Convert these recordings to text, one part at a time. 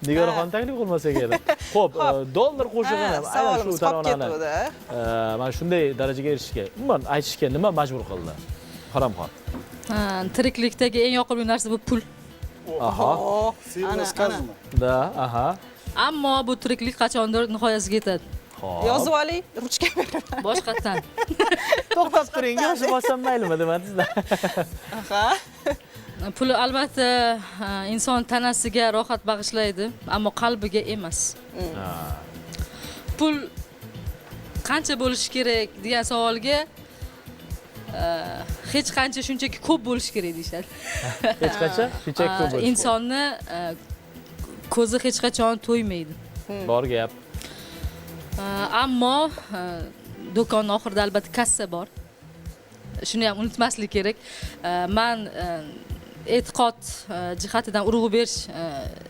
Nigoraxon taklif qilmasa kerak. Xo'p, dollar qo'shig'ini aynan savolimiz shu qolib taronani ketdi. mana shunday darajaga erishishga umuman aytishga nima majbur qildi? Haromxon. Tiriklikdagi eng yoqimli narsa bu pul. Aha. Sirni skazmi? Da, aha. Ammo bu tiriklik qachondir nihoyasiga yetadi. Xo'p. Yozib oling, ruchka beraman. Boshqatdan. To'xtab turing, yoshi bossam maylimi demadingiz-da. Aha. Pul albatta inson tanasiga rohat bag'ishlaydi, ammo qalbiga emas. Pul qancha bo'lishi kerak degan savolga hech qancha shunchaki ko'p bo'lishi kerak deyshadi. Hech qancha shunchaki ko'p bo'lishi. Insonni ko'zi hech qachon to'ymaydi. Bor gap. Ammo do'kon oxirida albatta kassa bor. Shuni ham unutmaslik kerak. Men e'tiqod jihatidan urg'u berish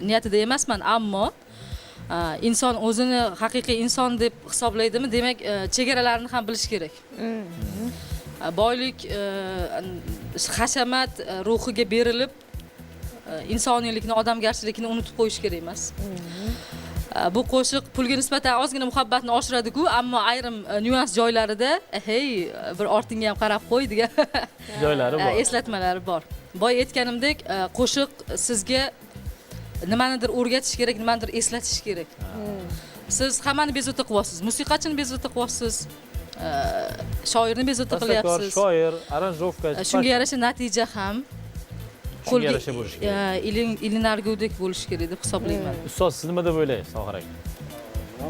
niyatida emasman, ammo inson o'zini haqiqiy inson deb hisoblaydimi, demak chegaralarini ham bilish kerak. Boylik hashamat ruhiga berilib insoniylikni, odamgarchilikni unutib qo'yish kerak emas. Bu qo'shiq pulga nisbatan ozgina muhabbatni oshiradi-ku, ammo ayrim nyuans joylarida hey, bir ortingga ham qarab qo'y degan Joylari bor. eslatmalari bor. Boy aytganimdek, qo'shiq sizga nimanidir o'rgatish kerak, nimanidir eslatish kerak. Siz hammani bezovta qilyapsiz, musiqachini bezovta qilyapsiz, shoirni bezovta qilyapsiz. Shoir, aranjovkachi. Shunga yarasha natija ham Shunga yarasha bo'lishi kerak. ilinargudek bo'lishi kerak deb hisoblayman. Ustoz, siz nima deb o'ylaysiz, Tohir aka?